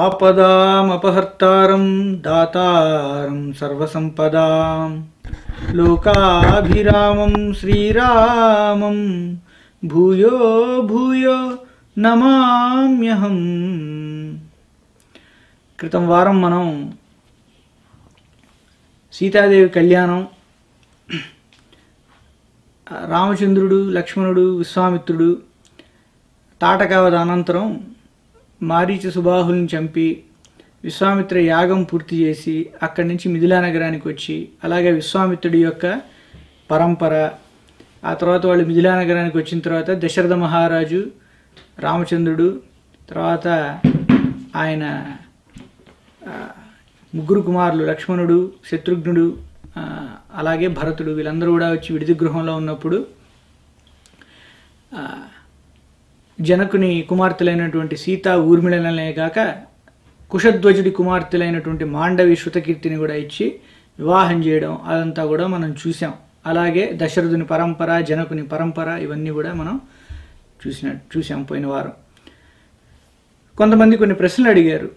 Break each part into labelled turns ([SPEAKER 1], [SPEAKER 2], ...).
[SPEAKER 1] ఆపదామపహర్తారం దాతారం సర్వసంపదాం లోకాభిరామం శ్రీరామం భూయో భూయో నమామ్యహం. క్రితం వారం మనం సీతాదేవి కళ్యాణం, రామచంద్రుడు, లక్ష్మణుడు, విశ్వామిత్రుడు తాటకావధ అనంతరం మారీచ సుబాహుల్ని చంపి విశ్వామిత్ర యాగం పూర్తి చేసి అక్కడి నుంచి మిథిలా నగరానికి వచ్చి, అలాగే విశ్వామిత్రుడి యొక్క పరంపర, ఆ తర్వాత వాళ్ళు మిథిలా నగరానికి వచ్చిన తర్వాత దశరథ మహారాజు, రామచంద్రుడు, తర్వాత ఆయన ముగ్గురు కుమారులు లక్ష్మణుడు, శత్రుఘ్నుడు, అలాగే భరతుడు, వీళ్ళందరూ కూడా వచ్చి విడిది గృహంలో ఉన్నప్పుడు జనకుని కుమార్తెలైనటువంటి సీత, ఊర్మిళలనే కాక కుశధ్వజుడి కుమార్తెలైనటువంటి మాండవి, శృతకీర్తిని కూడా ఇచ్చి వివాహం చేయడం, అదంతా కూడా మనం చూసాం. అలాగే దశరథుని పరంపర, జనకుని పరంపర, ఇవన్నీ కూడా మనం చూసాం పోయిన వారం. కొంతమంది కొన్ని ప్రశ్నలు అడిగారు.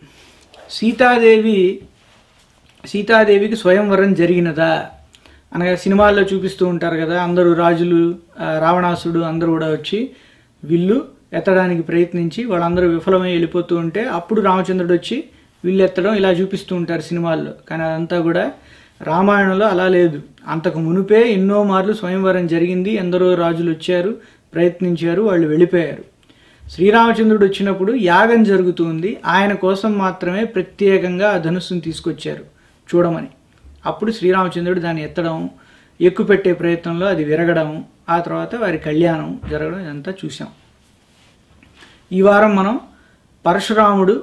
[SPEAKER 1] సీతాదేవికి స్వయంవరం జరిగినదా? అనగా సినిమాల్లో చూపిస్తూ ఉంటారు కదా, అందరూ రాజులు, రావణాసుడు అందరూ కూడా వచ్చి విల్లు ఎత్తడానికి ప్రయత్నించి వాళ్ళందరూ విఫలమై వెళ్ళిపోతూ ఉంటే అప్పుడు రామచంద్రుడు వచ్చి విల్లు ఎత్తడం ఇలా చూపిస్తూ ఉంటారు సినిమాల్లో. కానీ అదంతా కూడా రామాయణంలో అలా లేదు. అంతకు మునిపే ఎన్నో మార్లు స్వయంవరం జరిగింది, ఎందరో రాజులు వచ్చారు, ప్రయత్నించారు, వాళ్ళు వెళ్ళిపోయారు. శ్రీరామచంద్రుడు వచ్చినప్పుడు యాగం జరుగుతుంది, ఆయన కోసం మాత్రమే ప్రత్యేకంగా ఆ ధనుస్సును తీసుకొచ్చారు చూడమని. అప్పుడు శ్రీరామచంద్రుడు దాన్ని ఎత్తడం, ఎక్కుపెట్టే ప్రయత్నంలో అది విరగడం, ఆ తర్వాత వారి కళ్యాణం జరగడం, ఇదంతా చూసాం. ఈ వారం మనం పరశురాముడు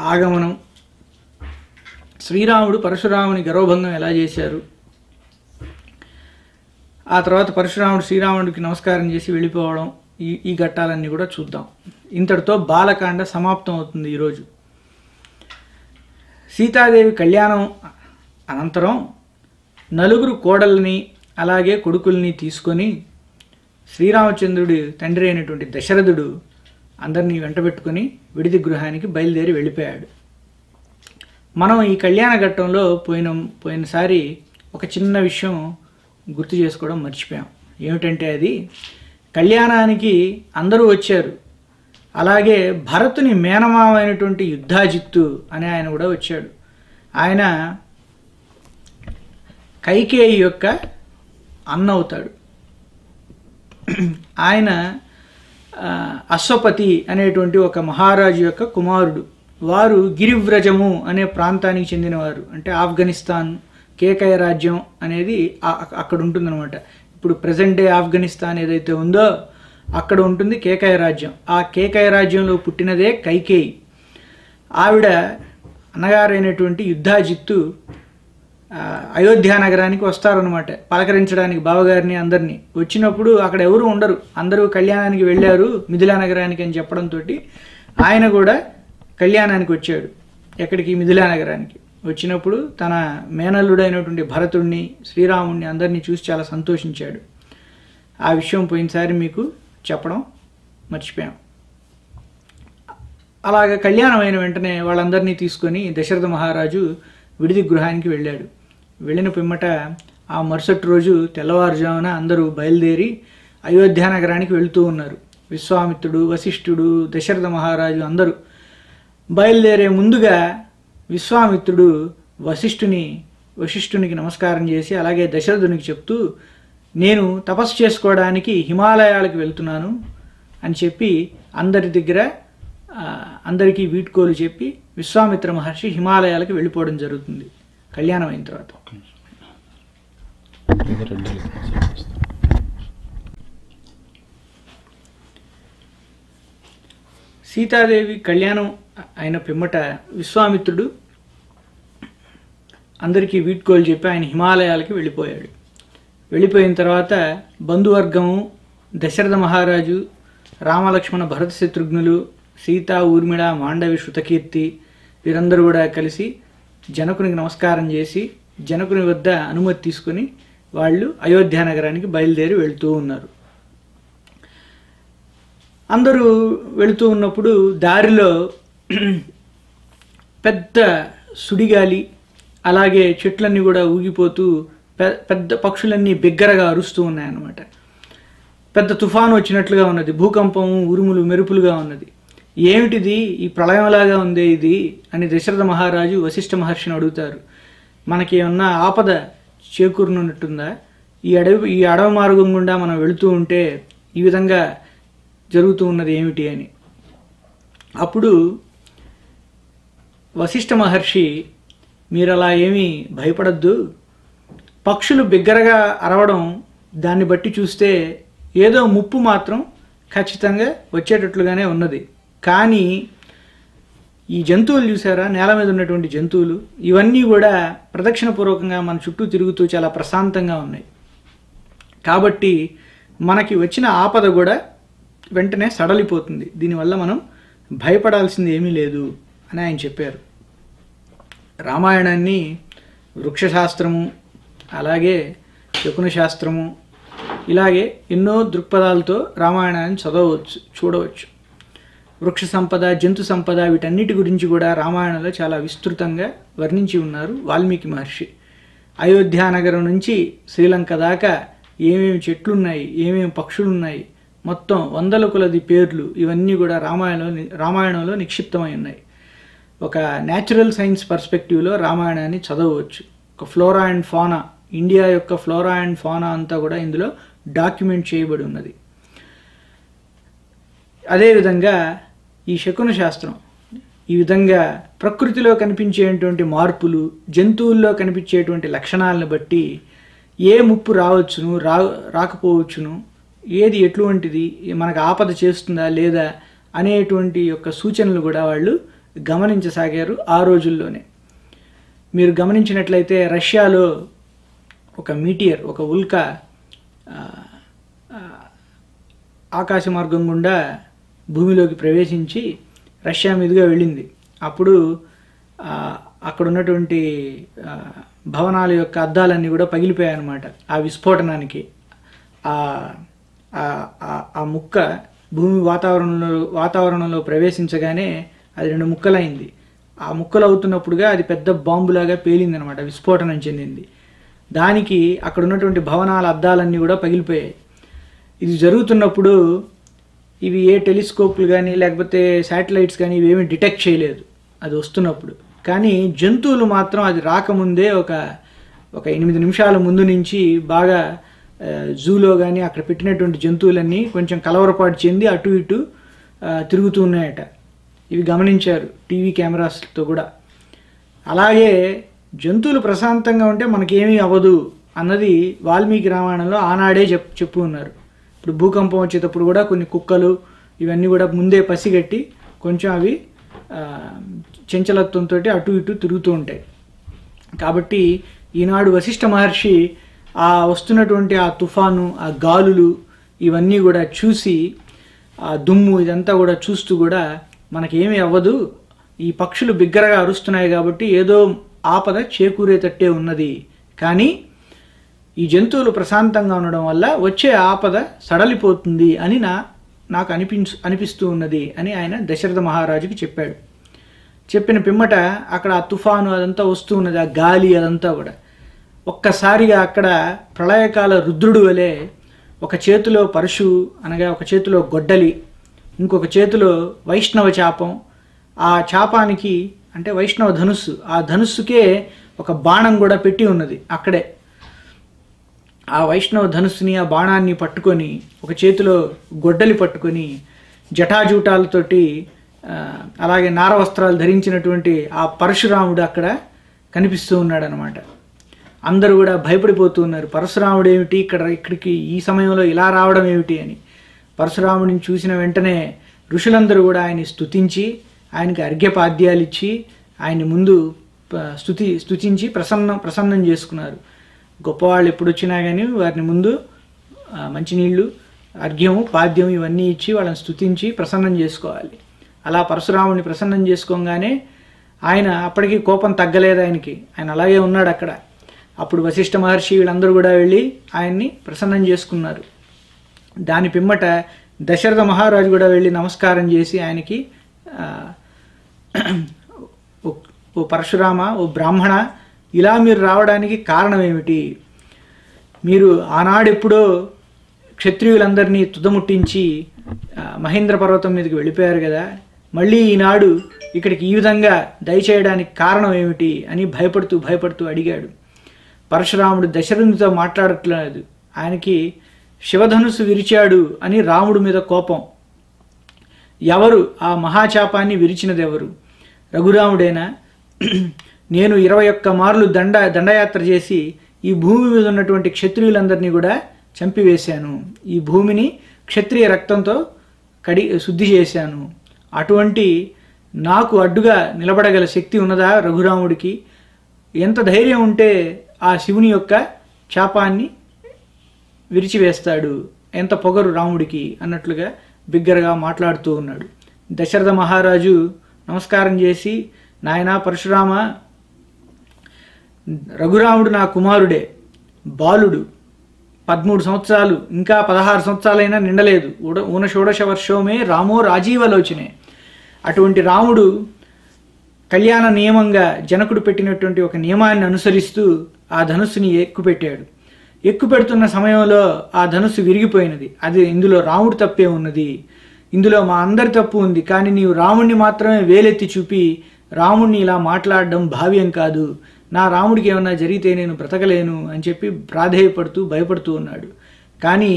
[SPEAKER 1] ఆగమనం, శ్రీరాముడు పరశురాముని గర్వభంగం ఎలా చేశారు, ఆ తర్వాత పరశురాముడు శ్రీరాముడికి నమస్కారం చేసి వెళ్ళిపోవడం, ఈ ఘట్టాలన్నీ కూడా చూద్దాం. ఇంతటితో బాలకాండ సమాప్తం అవుతుంది ఈరోజు. సీతాదేవి కళ్యాణం అనంతరం నలుగురు కోడల్ని అలాగే కొడుకుల్ని తీసుకొని శ్రీరామచంద్రుడి తండ్రి అయినటువంటి దశరథుడు అందరినీ వెంటబెట్టుకొని విడిది గృహానికి బయలుదేరి వెళ్ళిపోయాడు. మనం ఈ కళ్యాణ ఘట్టంలో పోయినసారి ఒక చిన్న విషయం గుర్తు చేసుకోవడం మర్చిపోయాం. ఏమిటంటే అది కళ్యాణానికి అందరూ వచ్చారు. అలాగే భరతుని మేనమామ అయినటువంటి యుద్ధాజిత్తు అనే ఆయన కూడా వచ్చాడు. ఆయన కైకేయి యొక్క అన్న అవుతాడు. ఆయన అశ్వపతి అనేటువంటి ఒక మహారాజు యొక్క కుమారుడు. వారు గిరివ్రజము అనే ప్రాంతానికి చెందినవారు. అంటే ఆఫ్ఘనిస్తాన్ కేకయ రాజ్యం అనేది అక్కడ ఉంటుందన్నమాట. ఇప్పుడు ప్రజెంట్ డే ఆఫ్ఘనిస్తాన్ ఏదైతే ఉందో అక్కడ ఉంటుంది కేకయ రాజ్యం. ఆ కేకయ రాజ్యంలో పుట్టినదే కైకేయి. ఆవిడ అన్నగారైనటువంటి యుద్ధాజిత్తు అయోధ్య నగరానికి వస్తారనమాట పలకరించడానికి బావగారిని అందరినీ. వచ్చినప్పుడు అక్కడ ఎవరు ఉండరు, అందరూ కళ్యాణానికి వెళ్ళారు మిథిలా నగరానికి అని చెప్పడంతో ఆయన కూడా కళ్యాణానికి వచ్చాడు. ఎక్కడికి? మిథిలా నగరానికి. వచ్చినప్పుడు తన మేనల్లుడైనటువంటి భరతుడిని, శ్రీరాముడిని అందరినీ చూసి చాలా సంతోషించాడు. ఆ విషయం పోయినసారి మీకు చెప్పడం మర్చిపోయాం. అలాగ కళ్యాణం అయిన వెంటనే వాళ్ళందరినీ తీసుకొని దశరథ మహారాజు విడిది గృహానికి వెళ్ళాడు. వెళ్ళిన పిమ్మట ఆ మరుసటి రోజు తెల్లవారుజామున అందరూ బయలుదేరి అయోధ్య నగరానికి వెళుతూ ఉన్నారు. విశ్వామిత్రుడు, వశిష్ఠుడు, దశరథ మహారాజు అందరూ బయలుదేరే ముందుగా విశ్వామిత్రుడు వశిష్ఠునికి నమస్కారం చేసి అలాగే దశరథునికి చెప్తూ, నేను తపస్సు చేసుకోవడానికి హిమాలయాలకు వెళ్తున్నాను అని చెప్పి అందరికీ వీడ్కోలు చెప్పి విశ్వామిత్ర మహర్షి హిమాలయాలకు వెళ్ళిపోవడం జరుగుతుంది కళ్యాణం అయిన తర్వాత. సీతాదేవి కళ్యాణం అయిన పిమ్మట విశ్వామిత్రుడు అందరికీ వీడ్కోలు చెప్పి ఆయన హిమాలయాలకి వెళ్ళిపోయాడు. వెళ్ళిపోయిన తర్వాత బంధువర్గము, దశరథ మహారాజు, రామలక్ష్మణ భరత శత్రుఘ్నులు, సీత, ఊర్మిళ, మాండవి, శృతకీర్తి వీరందరూ కూడా కలిసి జనకునికి నమస్కారం చేసి జనకుని వద్ద అనుమతి తీసుకుని వాళ్ళు అయోధ్య నగరానికి బయలుదేరి వెళుతూ ఉన్నారు. అందరూ వెళుతూ ఉన్నప్పుడు దారిలో పెద్ద సుడిగాలి, అలాగే చెట్లన్నీ కూడా ఊగిపోతూ పెద్ద పక్షులన్నీ బిగ్గరగా అరుస్తూ ఉన్నాయన్నమాట. పెద్ద తుఫాను వచ్చినట్లుగా ఉన్నది, భూకంపం, ఉరుములు, మెరుపులుగా ఉన్నది. ఏమిటిది, ఈ ప్రళయంలాగా ఉందే ఇది అని దశరథ మహారాజు వశిష్ఠ మహర్షిని అడుగుతారు. మనకి ఏమన్నా ఆపద చేకూరునున్నట్టుందా, ఈ అడవి మార్గం గుండా మనం వెళుతూ ఉంటే ఈ విధంగా జరుగుతూ ఉన్నది ఏమిటి అని. అప్పుడు వశిష్ఠ మహర్షి, మీరు అలా ఏమీ భయపడద్దు, పక్షులు బిగ్గరగా అరవడం దాన్ని బట్టి చూస్తే ఏదో ముప్పు మాత్రం ఖచ్చితంగా వచ్చేటట్లుగానే ఉన్నది. కానీ ఈ జంతువులు చూసారా, నేల మీద ఉన్నటువంటి జంతువులు, ఇవన్నీ కూడా ప్రదక్షిణపూర్వకంగా మన చుట్టూ తిరుగుతూ చాలా ప్రశాంతంగా ఉన్నాయి. కాబట్టి మనకి వచ్చిన ఆపద కూడా వెంటనే సడలిపోతుంది, దీనివల్ల మనం భయపడాల్సింది ఏమీ లేదు అని ఆయన చెప్పారు. రామాయణాన్ని వృక్షశాస్త్రము, అలాగే శకున శాస్త్రము, ఇలాగే ఎన్నో దృక్పథాలతో రామాయణాన్ని చదవచ్చు, చూడవచ్చు. వృక్ష సంపద, జంతు సంపద, వీటన్నిటి గురించి కూడా రామాయణంలో చాలా విస్తృతంగా వర్ణించి ఉన్నారు వాల్మీకి మహర్షి. అయోధ్య నగరం నుంచి శ్రీలంక దాకా ఏమేమి చెట్లున్నాయి, ఏమేమి పక్షులున్నాయి, మొత్తం వందల కొలది పేర్లు, ఇవన్నీ కూడా రామాయణంలో నిక్షిప్తమై ఉన్నాయి. ఒక న్యాచురల్ సైన్స్ పర్స్పెక్టివ్లో రామాయణాన్ని చదవవచ్చు. ఒక ఫ్లోరా అండ్ ఫానా, ఇండియా యొక్క ఫ్లోరా అండ్ ఫానా అంతా కూడా ఇందులో డాక్యుమెంట్ చేయబడి ఉన్నది. అదేవిధంగా ఈ శకున శాస్త్రం ఈ విధంగా ప్రకృతిలో కనిపించేటువంటి మార్పులు, జంతువుల్లో కనిపించేటువంటి లక్షణాలను బట్టి ఏ ముప్పు రావచ్చును, రాకపోవచ్చును, ఏది ఎటువంటిది, మనకు ఆపద చేస్తుందా లేదా అనేటువంటి యొక్క సూచనలు కూడా వాళ్ళు గమనించసాగారు ఆ రోజుల్లోనే. మీరు గమనించినట్లయితే రష్యాలో ఒక మీటియర్, ఒక ఉల్క ఆకాశ మార్గం గుండా భూమిలోకి ప్రవేశించి రష్యా మీదుగా వెళ్ళింది. అప్పుడు అక్కడ ఉన్నటువంటి భవనాల యొక్క అద్దాలన్నీ కూడా పగిలిపోయాయి అన్నమాట. ఆ విస్ఫోటనానికి ఆ ముక్క భూమి వాతావరణంలో ప్రవేశించగానే అది 2 ముక్కలైంది. ఆ ముక్కలు అవుతున్నప్పుడుగా అది పెద్ద బాంబులాగా పేలింది అనమాట, విస్ఫోటనం చెందింది. దానికి అక్కడ ఉన్నటువంటి భవనాల అద్దాలన్నీ కూడా పగిలిపోయాయి. ఇది జరుగుతున్నప్పుడు ఇవి ఏ టెలిస్కోప్లు కానీ లేకపోతే శాటిలైట్స్ కానీ ఇవేమీ డిటెక్ట్ చేయలేదు అది వస్తున్నప్పుడు. కానీ జంతువులు మాత్రం అది రాకముందే ఒక 8 నిమిషాల ముందు నుంచి బాగా జూలో కానీ అక్కడ పెట్టినటువంటి జంతువులన్నీ కొంచెం కలవరపాటు చెంది అటు ఇటు తిరుగుతూ ఉన్నాయట. ఇవి గమనించారు టీవీ కెమెరాస్తో కూడా. అలాగే జంతువులు ప్రశాంతంగా ఉంటే మనకేమీ అవ్వదు అన్నది వాల్మీకి రామాయణంలో ఆనాడే చెప్పు ఉన్నారు. ఇప్పుడు భూకంపం వచ్చేటప్పుడు కూడా కొన్ని కుక్కలు ఇవన్నీ కూడా ముందే పసిగట్టి కొంచెం అవి చంచలత్వంతో అటు ఇటు తిరుగుతూ ఉంటాయి. కాబట్టి ఈనాడు వశిష్ఠ మహర్షి ఆ వస్తున్నటువంటి ఆ తుఫాను, ఆ గాలులు ఇవన్నీ కూడా చూసి, ఆ దుమ్ము ఇదంతా కూడా చూస్తూ కూడా మనకేమీ అవ్వదు, ఈ పక్షులు బిగ్గరగా అరుస్తున్నాయి కాబట్టి ఏదో ఆపద చేకూరేటట్టే ఉన్నది, కానీ ఈ జంతువులు ప్రశాంతంగా ఉండడం వల్ల వచ్చే ఆపద సడలిపోతుంది అని నాకు అనిపిస్తూ ఉన్నది అని ఆయన దశరథ మహారాజుకి చెప్పాడు. చెప్పిన పిమ్మట అక్కడ ఆ తుఫాను అదంతా వస్తూ ఉన్నది, ఆ గాలి అదంతా కూడా ఒక్కసారిగా అక్కడ ప్రళయకాల రుద్రుడు వలె ఒక చేతిలో పరశు అనగా ఒక చేతిలో గొడ్డలి, ఇంకొక చేతిలో వైష్ణవ చాపం, ఆ చాపానికి అంటే వైష్ణవ ధనుస్సు, ఆ ధనుస్సుకే ఒక బాణం కూడా పెట్టి ఉన్నది అక్కడే. ఆ వైష్ణవ ధనుస్సుని, ఆ బాణాన్ని పట్టుకొని ఒక చేతిలో గొడ్డలి పట్టుకొని జటాజూటాలతోటి అలాగే నారవస్త్రాలు ధరించినటువంటి ఆ పరశురాముడు అక్కడ కనిపిస్తూ ఉన్నాడు అనమాట. అందరూ కూడా భయపడిపోతూ ఉన్నారు, పరశురాముడు ఏమిటి ఇక్కడికి ఈ సమయంలో ఇలా రావడం ఏమిటి అని. పరశురాముడిని చూసిన వెంటనే ఋషులందరూ కూడా ఆయన్ని స్తుతించి ఆయనకి అర్ఘ్యపాద్యాలు ఇచ్చి ఆయన్ని ముందు స్తుతించి ప్రసన్నం చేసుకున్నారు. గొప్పవాళ్ళు ఎప్పుడు వచ్చినా కానీ వారిని ముందు మంచినీళ్ళు, అర్ఘ్యము, పాద్యం ఇవన్నీ ఇచ్చి వాళ్ళని స్తుతించి ప్రసన్నం చేసుకోవాలి. అలా పరశురాముడిని ప్రసన్నం చేసుకోగానే ఆయన అప్పటికీ కోపం తగ్గలేదు ఆయనకి, ఆయన అలాగే ఉన్నాడు అక్కడ. అప్పుడు వశిష్ఠ మహర్షి వీళ్ళందరూ కూడా వెళ్ళి ఆయన్ని ప్రసన్నం చేసుకున్నారు. దాని పిమ్మట దశరథ మహారాజు కూడా వెళ్ళి నమస్కారం చేసి ఆయనకి ఓ పరశురామ, ఓ బ్రాహ్మణ, ఇలా మీరు రావడానికి కారణం ఏమిటి? మీరు ఆనాడెప్పుడో క్షత్రియులందరినీ తుదముట్టించి మహేంద్ర పర్వతం మీదకి వెళ్ళిపోయారు కదా, మళ్ళీ ఈనాడు ఇక్కడికి ఈ విధంగా దయచేయడానికి కారణం ఏమిటి అని భయపడుతూ అడిగాడు. పరశురాముడు దశరథునితో మాట్లాడట్లేదు. ఆయనకి శివధనుస్సు విరిచాడు అని రాముడి మీద కోపం. ఎవరు ఆ మహాచాపాన్ని విరిచినది ఎవరు? రఘురాముడేనా? నేను 21 మార్లు దండయాత్ర చేసి ఈ భూమి మీద ఉన్నటువంటి క్షత్రియులందరినీ కూడా చంపివేశాను. ఈ భూమిని క్షత్రియ రక్తంతో శుద్ధి చేశాను. అటువంటి నాకు అడ్డుగా నిలబడగల శక్తి ఉన్నదా రఘురాముడికి? ఎంత ధైర్యం ఉంటే ఆ శివుని యొక్క శాపాన్ని విరిచివేస్తాడు? ఎంత పొగరు రాముడికి అన్నట్లుగా బిగ్గరగా మాట్లాడుతూ ఉన్నాడు. దశరథ మహారాజు నమస్కారం చేసి, నాయనా పరశురామ, రఘురాముడు నా కుమారుడే, బాలుడు, 13 సంవత్సరాలు, ఇంకా 16 సంవత్సరాలైనా నిండలేదు. ఊనషోడశ వర్షోమే రామో రాజీవలోచనే. అటువంటి రాముడు కళ్యాణ నియమంగా జనకుడు పెట్టినటువంటి ఒక నియమాన్ని అనుసరిస్తూ ఆ ధనుస్సుని ఎక్కుపెట్టాడు. ఎక్కుపెడుతున్న సమయంలో ఆ ధనుస్సు విరిగిపోయినది. అది ఇందులో రాముడి తప్పే ఉన్నది, ఇందులో మా అందరి తప్పు ఉంది. కానీ నీవు రాముడిని మాత్రమే వేలెత్తి చూపి రాముడిని ఇలా మాట్లాడడం భావ్యం కాదు. నా రాముడికి ఏమన్నా జరిగితే నేను బ్రతకలేను అని చెప్పి భయపడుతూ ఉన్నాడు. కానీ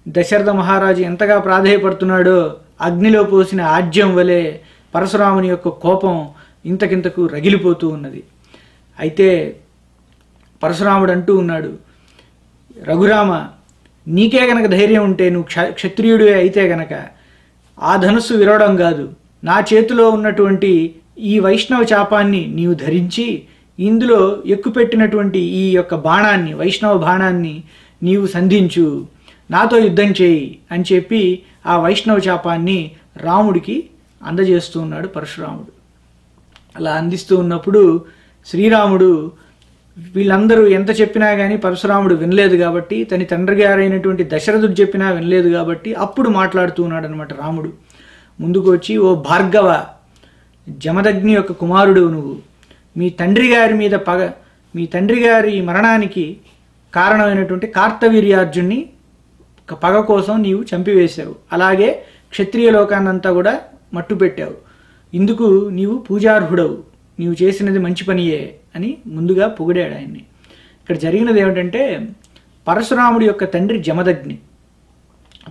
[SPEAKER 1] దశరథ మహారాజు ఎంతగా ప్రాధేయపడుతున్నాడో అగ్నిలో పోసిన ఆజ్యం వలె పరశురాముని యొక్క కోపం ఇంతకింతకు రగిలిపోతూ ఉన్నది. అయితే పరశురాముడు అంటూ ఉన్నాడు, రఘురామ, నీకే గనక ధైర్యం ఉంటే, నువ్వు క్షత్రియుడే అయితే గనక ఆ ధనుస్సు విరవడం కాదు, నా చేతిలో ఉన్నటువంటి ఈ వైష్ణవ చాపాన్ని నీవు ధరించి ఇందులో ఎక్కుపెట్టినటువంటి ఈ యొక్క బాణాన్ని, వైష్ణవ బాణాన్ని నీవు సంధించు, నాతో యుద్ధం చేయి అని చెప్పి ఆ వైష్ణవ చాపాన్ని రాముడికి అందజేస్తూ ఉన్నాడు పరశురాముడు. అలా అందిస్తూ ఉన్నప్పుడు శ్రీరాముడు, వీళ్ళందరూ ఎంత చెప్పినా కానీ పరశురాముడు వినలేదు కాబట్టి, తన తండ్రి గారైనటువంటి దశరథుడు చెప్పినా వినలేదు కాబట్టి అప్పుడు మాట్లాడుతూ ఉన్నాడు అనమాట. రాముడు ముందుకు వచ్చి, ఓ భార్గవ, జమదగ్ని యొక్క కుమారుడు నువ్వు, మీ తండ్రి గారి మరణానికి కారణమైనటువంటి కార్తవీర్యార్జున్ని పగ కోసం నీవు చంపివేశావు. అలాగే క్షత్రియ లోకాన్నంతా కూడా మట్టు పెట్టావు. ఇందుకు నీవు పూజార్హుడవు, నీవు చేసినది మంచి పనియే అని ముందుగా పొగిడాడు ఆయన్ని. ఇక్కడ జరిగినది ఏమిటంటే, పరశురాముడి యొక్క తండ్రి జమదగ్ని.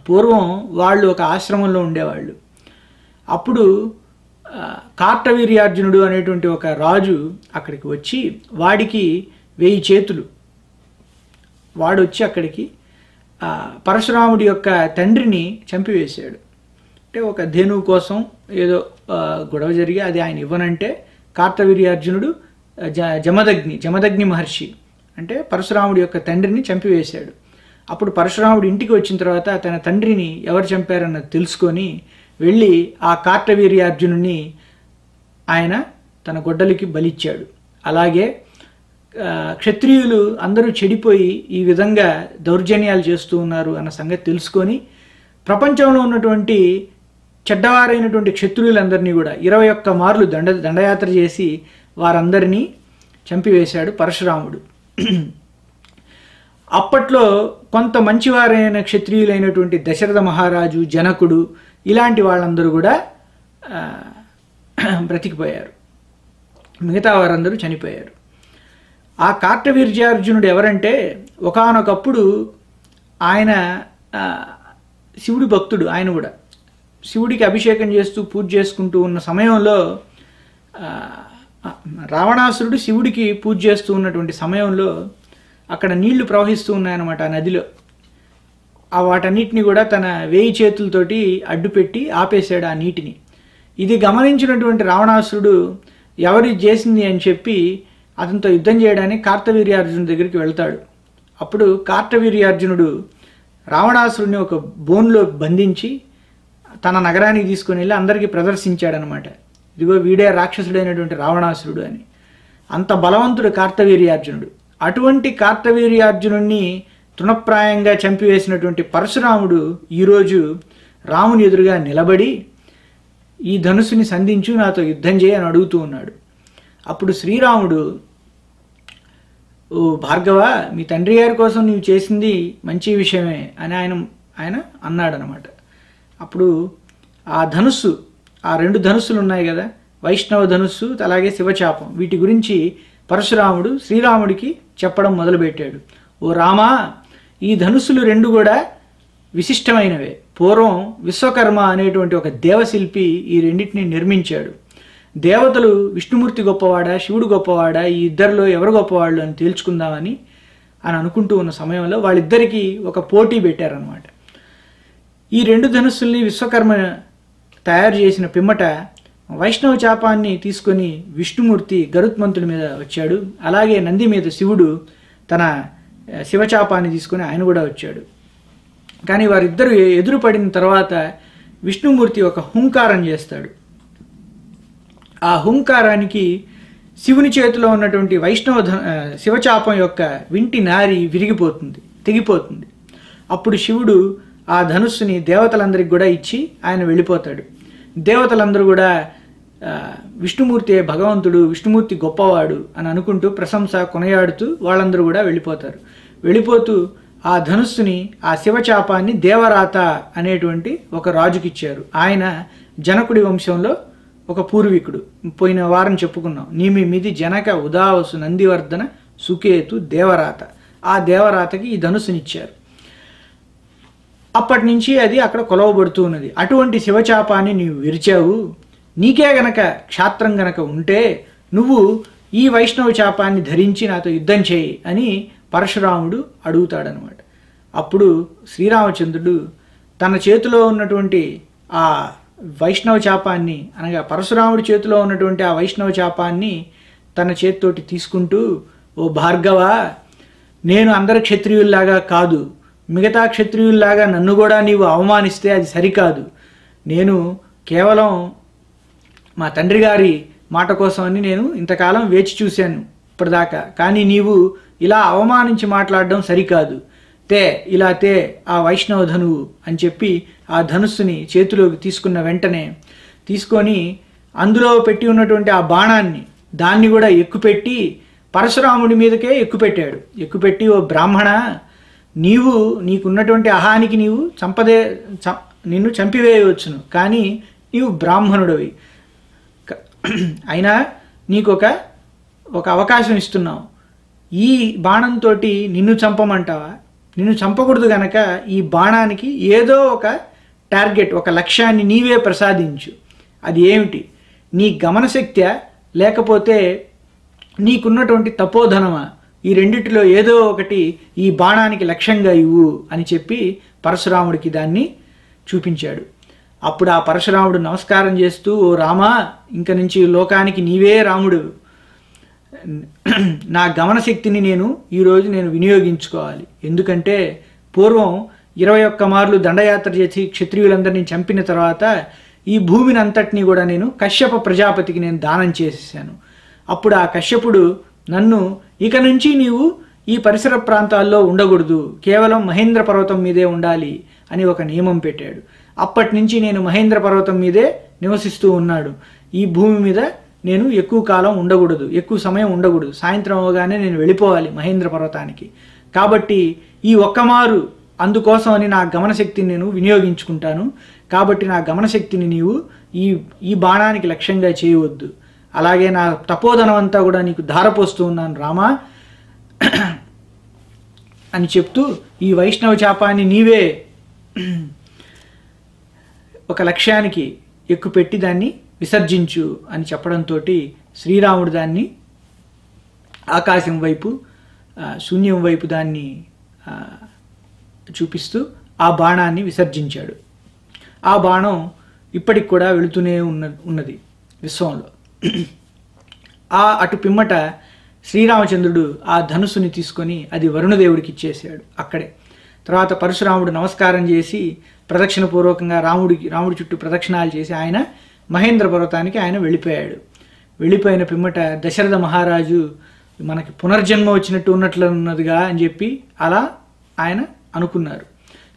[SPEAKER 1] పూర్వం వాళ్ళు ఒక ఆశ్రమంలో ఉండేవాళ్ళు. అప్పుడు కార్తవీర్యార్జునుడు అనేటువంటి ఒక రాజు అక్కడికి వచ్చి, వాడికి 1000 చేతులు, వాడు వచ్చి అక్కడికి పరశురాముడి యొక్క తండ్రిని చంపివేశాడు. అంటే ఒక ధేనువు కోసం ఏదో గొడవ జరిగి అది ఆయన ఇవ్వనంటే కార్తవీర్యార్జునుడు జమదగ్ని మహర్షి అంటే పరశురాముడి యొక్క తండ్రిని చంపివేశాడు. అప్పుడు పరశురాముడు ఇంటికి వచ్చిన తర్వాత తన తండ్రిని ఎవరు చంపారన్నది తెలుసుకొని వెళ్ళి ఆ కార్తవీర్యార్జునుని ఆయన తన గొడ్డలికి బలిచ్చాడు. అలాగే క్షత్రియులు అందరూ చెడిపోయి ఈ విధంగా దౌర్జన్యాలు చేస్తూ ఉన్నారు అన్న సంగతి తెలుసుకొని ప్రపంచంలో ఉన్నటువంటి చెడ్డవారైనటువంటి క్షత్రియులందరినీ కూడా 21 మార్లు దండయాత్ర చేసి వారందరినీ చంపివేశాడు పరశురాముడు. అప్పట్లో కొంత మంచివారైన క్షత్రియులైనటువంటి దశరథ మహారాజు, జనకుడు, ఇలాంటి వాళ్ళందరూ కూడా బ్రతికిపోయారు, మిగతా వారందరూ చనిపోయారు. ఆ కార్తవీర్యార్జునుడు ఎవరంటే, ఒకానొకప్పుడు ఆయన శివుడి భక్తుడు. ఆయన కూడా శివుడికి అభిషేకం చేస్తూ పూజ చేసుకుంటూ ఉన్న సమయంలో రావణాసురుడు శివుడికి పూజ చేస్తూ ఉన్నటువంటి సమయంలో అక్కడ నీళ్లు ప్రవహిస్తూ ఉన్నాయన్నమాట ఆ నదిలో. వాటన్నిటిని కూడా తన 1000 చేతులతోటి అడ్డుపెట్టి ఆపేశాడు ఆ నీటిని. ఇది గమనించినటువంటి రావణాసురుడు ఎవరి చేసింది అని చెప్పి అతనితో యుద్ధం చేయడానికి కార్తవీర్యార్జునుడి దగ్గరికి వెళ్తాడు. అప్పుడు కార్తవీర్యార్జునుడు రావణాసురుడిని ఒక బోన్లో బంధించి తన నగరానికి తీసుకుని వెళ్ళి అందరికీ ప్రదర్శించాడనమాట. ఇదిగో వీడే రాక్షసుడైనటువంటి రావణాసురుడు అని. అంత బలవంతుడు కార్తవీర్యార్జునుడు. అటువంటి కార్తవీర్యార్జునుడిని తృణప్రాయంగా చంపివేసినటువంటి పరశురాముడు ఈరోజు రాముని ఎదురుగా నిలబడి ఈ ధనుసుని సంధించు, నాతో యుద్ధం చేయి అని అడుగుతూ ఉన్నాడు. అప్పుడు శ్రీరాముడు, ఓ భార్గవ, మీ తండ్రి గారి కోసం నీవు చేసింది మంచి విషయమే అని ఆయన అన్నాడనమాట. అప్పుడు ఆ ధనుస్సు, ఆ 2 ధనుస్సులు ఉన్నాయి కదా, వైష్ణవ ధనుస్సు అలాగే శివచాపం, వీటి గురించి పరశురాముడు శ్రీరాముడికి చెప్పడం మొదలుపెట్టాడు. ఓ రామా, ఈ ధనుస్సులు 2 కూడా విశిష్టమైనవే. పూర్వం విశ్వకర్మ అనేటువంటి ఒక దేవశిల్పి ఈ రెండింటిని నిర్మించాడు. దేవతలు విష్ణుమూర్తి గొప్పవాడా శివుడు గొప్పవాడా, ఈ ఇద్దరిలో ఎవరు గొప్పవాళ్ళు అని తేల్చుకుందామని అనుకుంటూ ఉన్న సమయంలో వాళ్ళిద్దరికీ ఒక పోటీ పెట్టారనమాట. ఈ 2 ధనుస్సుల్ని విశ్వకర్మ తయారు చేసిన పిమ్మట వైష్ణవ చాపాన్ని తీసుకొని విష్ణుమూర్తి గరుత్మంతుడి మీద వచ్చాడు. అలాగే నంది మీద శివుడు తన శివచాపాన్ని తీసుకొని ఆయన కూడా వచ్చాడు. కానీ వారిద్దరూ ఎదురుపడిన తర్వాత విష్ణుమూర్తి ఒక హుంకారం చేస్తాడు. ఆ హుంకారానికి శివుని చేతిలో ఉన్నటువంటి శివచాపం యొక్క వింటి నారి విరిగిపోతుంది, తెగిపోతుంది. అప్పుడు శివుడు ఆ ధనుస్సుని దేవతలందరికి కూడా ఇచ్చి ఆయన వెళ్ళిపోతాడు. దేవతలందరూ కూడా విష్ణుమూర్తి భగవంతుడు, విష్ణుమూర్తి గొప్పవాడు అని అనుకుంటూ ప్రశంస కొనయాడుతూ వాళ్ళందరూ కూడా వెళ్ళిపోతారు. వెళ్ళిపోతూ ఆ ధనుస్సుని, ఆ శివచాపాన్ని దేవరాత అనేటువంటి ఒక రాజుకిచ్చారు. ఆయన జనకుడి వంశంలో ఒక పూర్వీకుడు. పోయిన వారం చెప్పుకున్నాం, నీమి మిది జనక ఉదావసు నందివర్ధన సుకేతు దేవరాత. ఆ దేవరాతకి ఈ ధనుస్సునిచ్చారు. అప్పటి నుంచి అది అక్కడ కొలవబడుతూ ఉన్నది. అటువంటి శివచాపాన్ని నీవు విరిచావు, నీకే గనక క్షాత్రం గనక ఉంటే నువ్వు ఈ వైష్ణవ చాపాన్ని ధరించి నాతో యుద్ధం చేయి అని పరశురాముడు అడుగుతాడనమాట. అప్పుడు శ్రీరామచంద్రుడు తన చేతిలో ఉన్నటువంటి ఆ వైష్ణవ చాపాన్ని, అనగా పరశురాముడి చేతిలో ఉన్నటువంటి ఆ వైష్ణవ చాపాన్ని తన చేతితోటి తీసుకుంటూ, ఓ భార్గవ, నేను అందరి క్షత్రియుల్లాగా కాదు, మిగతా క్షత్రియుల్లాగా నన్ను కూడా నీవు అవమానిస్తే అది సరికాదు. నేను కేవలం మా తండ్రి గారి మాట కోసమని నేను ఇంతకాలం వేచి చూశాను ఇప్పటిదాకా. కానీ నీవు ఇలా అవమానించి మాట్లాడడం సరికాదు. ఇలా ఆ వైష్ణవ ధనువు అని చెప్పి ఆ ధనుస్సుని చేతిలోకి తీసుకున్న వెంటనే తీసుకొని అందులో పెట్టి ఉన్నటువంటి ఆ బాణాన్ని దాన్ని కూడా ఎక్కుపెట్టి పరశురాముడి మీదకే ఎక్కుపెట్టాడు. ఎక్కుపెట్టి, ఓ బ్రాహ్మణ, నీకున్నటువంటి అహానికి నీవు నిన్ను చంపివేయవచ్చును, కానీ నీవు బ్రాహ్మణుడివి, అయినా నీకు ఒక అవకాశం ఇస్తున్నావు. ఈ బాణంతో నిన్ను చంపమంటావా? నిన్ను చంపకూడదు గనక ఈ బాణానికి ఏదో ఒక టార్గెట్, ఒక లక్ష్యాన్ని నీవే ప్రసాదించు. అది ఏమిటి? నీ గమనశక్త్యా లేకపోతే నీకున్నటువంటి తపోధనమా? ఈ రెండిటిలో ఏదో ఒకటి ఈ బాణానికి లక్ష్యంగా ఇవ్వు అని చెప్పి పరశురాముడికి దాన్ని చూపించాడు. అప్పుడు ఆ పరశురాముడు నమస్కారం చేస్తూ, ఓ రామా, ఇంక నుంచి లోకానికి నీవే రాముడు, నా గమనశక్తిని ఈరోజు నేను వినియోగించుకోవాలి. ఎందుకంటే పూర్వం 21 మార్లు దండయాత్ర చేసి క్షత్రియులందరినీ చంపిన తర్వాత ఈ భూమిని అంతటినీ కూడా నేను కశ్యప ప్రజాపతికి నేను దానం చేసేసాను. అప్పుడు ఆ కశ్యపుడు నన్ను, ఇక నుంచి నీవు ఈ పరిసర ప్రాంతాల్లో ఉండకూడదు, కేవలం మహేంద్ర పర్వతం మీదే ఉండాలి అని ఒక నియమం పెట్టాడు. అప్పటి నుంచి నేను మహేంద్ర పర్వతం మీదే నివసిస్తూ ఉన్నాడు. ఈ భూమి మీద నేను ఎక్కువ కాలం ఉండకూడదు, ఎక్కువ సమయం ఉండకూడదు, సాయంత్రం అవగానే నేను వెళ్ళిపోవాలి మహేంద్ర పర్వతానికి. కాబట్టి ఈ ఒక్కమారు అందుకోసమని నా గమనశక్తిని నేను వినియోగించుకుంటాను. కాబట్టి నా గమనశక్తిని నీవు ఈ బాణానికి లక్ష్యంగా చేయవద్దు. అలాగే నా తపోధనం అంతా కూడా నీకు ధారపోస్తూ ఉన్నాను రామా అని చెప్తూ, ఈ వైష్ణవ చాపాన్ని నీవే ఒక లక్ష్యానికి ఎక్కుపెట్టి దాన్ని విసర్జించు అని చెప్పడంతో శ్రీరాముడు దాన్ని ఆకాశం వైపు, శూన్యం వైపు దాన్ని చూపిస్తూ ఆ బాణాన్ని విసర్జించాడు. ఆ బాణం ఇప్పటికి కూడా వెళుతూనే ఉన్నది విశ్వంలో. అటు పిమ్మట శ్రీరామచంద్రుడు ఆ ధనుసుని తీసుకొని అది వరుణదేవుడికి ఇచ్చేసాడు అక్కడే. తర్వాత పరశురాముడు నమస్కారం చేసి ప్రదక్షిణ పూర్వకంగా రాముడి చుట్టూ ప్రదక్షిణాలు చేసి ఆయన మహేంద్ర పర్వతానికి ఆయన వెళ్ళిపోయాడు. వెళ్ళిపోయిన పిమ్మట దశరథ మహారాజు మనకి పునర్జన్మ వచ్చినట్టు ఉన్నట్లున్నదిగా అని చెప్పి అలా ఆయన అనుకున్నారు.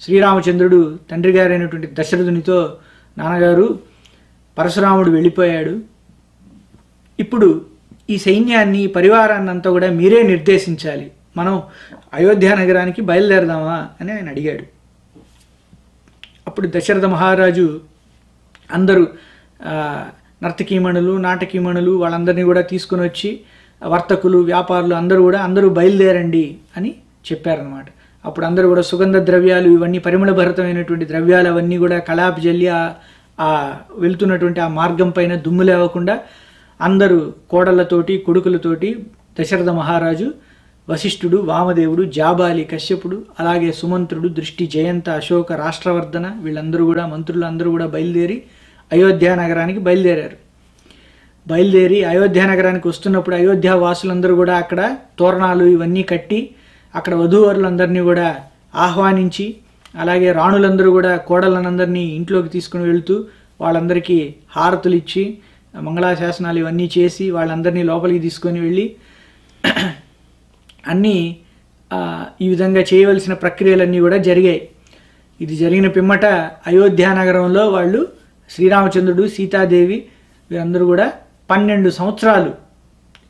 [SPEAKER 1] శ్రీరామచంద్రుడు తండ్రి గారైనటువంటి దశరథునితో, నాన్నగారు, పరశురాముడు వెళ్ళిపోయాడు, ఇప్పుడు ఈ సైన్యాన్ని ఈ పరివారాన్ని అంతా కూడా మీరే నిర్దేశించాలి, మనం అయోధ్య నగరానికి బయలుదేరదామా అని ఆయన అడిగాడు. అప్పుడు దశరథ మహారాజు అందరూ నర్తకీమణులు నాటకీమణులు వాళ్ళందరినీ కూడా తీసుకుని వచ్చి వర్తకులు వ్యాపారులు అందరూ బయలుదేరండి అని చెప్పారనమాట. అప్పుడు అందరూ కూడా సుగంధ ద్రవ్యాలు ఇవన్నీ పరిమళభరితమైనటువంటి ద్రవ్యాలు అవన్నీ కూడా కళాపి జల్లి ఆ వెళ్తున్నటువంటి ఆ మార్గం పైన దుమ్ము లేవకుండా అందరూ కోడళ్లతోటి కొడుకులతోటి దశరథ మహారాజు, వశిష్ఠుడు, వామదేవుడు, జాబాలి, కశ్యపుడు, అలాగే సుమంత్రుడు, దృష్టి, జయంత, అశోక, రాష్ట్రవర్ధన వీళ్ళందరూ కూడా మంత్రులు అందరూ కూడా బయలుదేరి అయోధ్య నగరానికి బయలుదేరి అయోధ్య నగరానికి వస్తున్నప్పుడు అయోధ్య వాసులందరూ కూడా అక్కడ తోరణాలు ఇవన్నీ కట్టి అక్కడ వధూవరులందరినీ కూడా ఆహ్వానించి, అలాగే రాణులందరూ కూడా కోడళ్ళనందరినీ ఇంట్లోకి తీసుకుని వెళ్తూ వాళ్ళందరికీ హారతులు ఇచ్చి మంగళాశాసనాలు ఇవన్నీ చేసి వాళ్ళందరినీ లోపలికి తీసుకొని వెళ్ళి అన్నీ ఈ విధంగా చేయవలసిన ప్రక్రియలన్నీ కూడా జరిగాయి. ఇది జరిగిన పిమ్మట అయోధ్య నగరంలో వాళ్ళు శ్రీరామచంద్రుడు, సీతాదేవి వీరందరూ కూడా 12 సంవత్సరాలు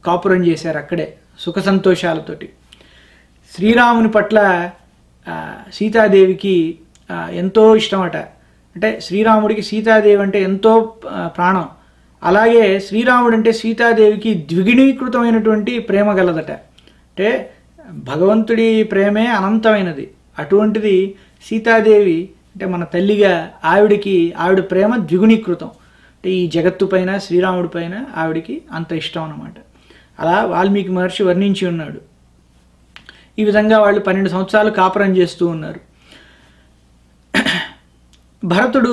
[SPEAKER 1] కాపురం చేశారు అక్కడే సుఖ సంతోషాలతోటి. శ్రీరాముని పట్ల సీతాదేవికి ఎంతో ఇష్టమట. అంటే శ్రీరాముడికి సీతాదేవి అంటే ఎంతో ప్రాణం. అలాగే శ్రీరాముడు అంటే సీతాదేవికి ద్విగుణీకృతమైనటువంటి ప్రేమ గలదట. అంటే భగవంతుడి ప్రేమే అనంతమైనది. అటువంటిది సీతాదేవి అంటే మన తల్లిగా ఆవిడ ప్రేమ ద్విగుణీకృతం. అంటే ఈ జగత్తు పైన శ్రీరాముడి పైన ఆవిడికి అంత ఇష్టం అన్నమాట. అలా వాల్మీకి మహర్షి వర్ణించి ఉన్నాడు. ఈ విధంగా వాళ్ళు 12 సంవత్సరాలు కాపురం చేస్తూ ఉన్నారు. భరతుడు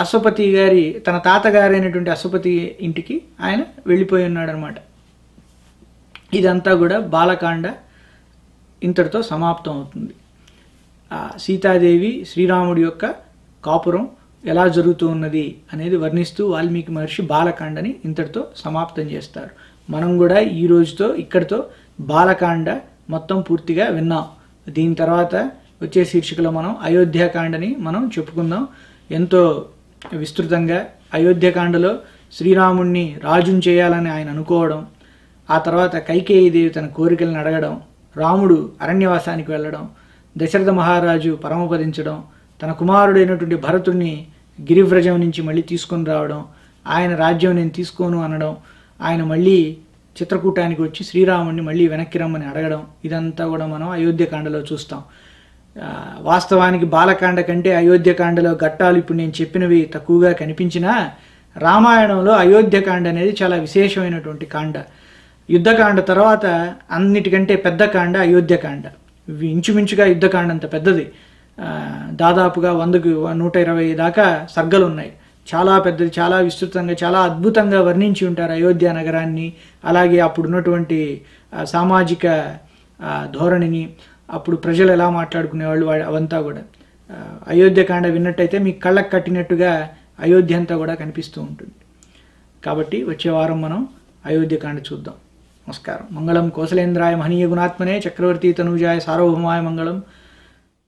[SPEAKER 1] అశ్వపతి గారి తన తాతగారైనటువంటి అశ్వపతి ఇంటికి ఆయన వెళ్ళిపోయి ఉన్నాడు అనమాట. ఇదంతా కూడా బాలకాండ ఇంతటితో సమాప్తం అవుతుంది. సీతాదేవి శ్రీరాముడి యొక్క కాపురం ఎలా జరుగుతూ ఉన్నది అనేది వర్ణిస్తూ వాల్మీకి మహర్షి బాలకాండని ఇంతటితో సమాప్తం చేస్తారు. మనం కూడా ఈ రోజుతో ఇక్కడితో బాలకాండ మొత్తం పూర్తిగా విన్నాం. దీని తర్వాత వచ్చే శీర్షికలో మనం అయోధ్యకాండని మనం చెప్పుకుందాం. ఎంతో విస్తృతంగా అయోధ్యకాండలో శ్రీరాముణ్ణి రాజుని చేయాలని ఆయన అనుకోవడం, ఆ తర్వాత కైకేయీదేవి తన కోరికలను అడగడం, రాముడు అరణ్యవాసానికి వెళ్ళడం, దశరథ మహారాజు పరమపదించడం, తన కుమారుడైనటువంటి భరతుడిని గిరివ్రజం నుంచి మళ్ళీ తీసుకొని రావడం, ఆయన రాజ్యం నేను తీసుకోను అనడం, ఆయన మళ్ళీ చిత్రకూటానికి వచ్చి శ్రీరాముడిని మళ్ళీ వెనక్కి రమ్మని అడగడం, ఇదంతా కూడా మనం అయోధ్యకాండలో చూస్తాం. వాస్తవానికి బాలకాండ కంటే అయోధ్యకాండలో ఘట్టాలు ఇప్పుడు నేను చెప్పినవి తక్కువగా కనిపించినా రామాయణంలో అయోధ్యకాండ అనేది చాలా విశేషమైనటువంటి కాండ. యుద్ధకాండ తర్వాత అన్నిటికంటే పెద్ద కాండ అయోధ్యకాండ. ఇంచుమించుగా యుద్ధకాండ అంత పెద్దది. దాదాపుగా 100కు 120 దాకా సర్గలు ఉన్నాయి. చాలా పెద్దది, చాలా విస్తృతంగా, చాలా అద్భుతంగా వర్ణించి ఉంటారు అయోధ్య నగరాన్ని, అలాగే అప్పుడున్నటువంటి సామాజిక ధోరణిని, అప్పుడు ప్రజలు ఎలా మాట్లాడుకునేవాళ్ళు అవంతా కూడా. అయోధ్యకాండ విన్నట్టయితే మీకు కళ్ళకు కట్టినట్టుగా అయోధ్య అంతా కూడా కనిపిస్తూ ఉంటుంది. కాబట్టి వచ్చే వారం మనం అయోధ్యకాండ చూద్దాం. నమస్కారం. మంగళం కోసలేంద్రాయ మహనీయ గుణాత్మనే చక్రవర్తి తనూజాయ సార్వభౌమాయ మంగళం.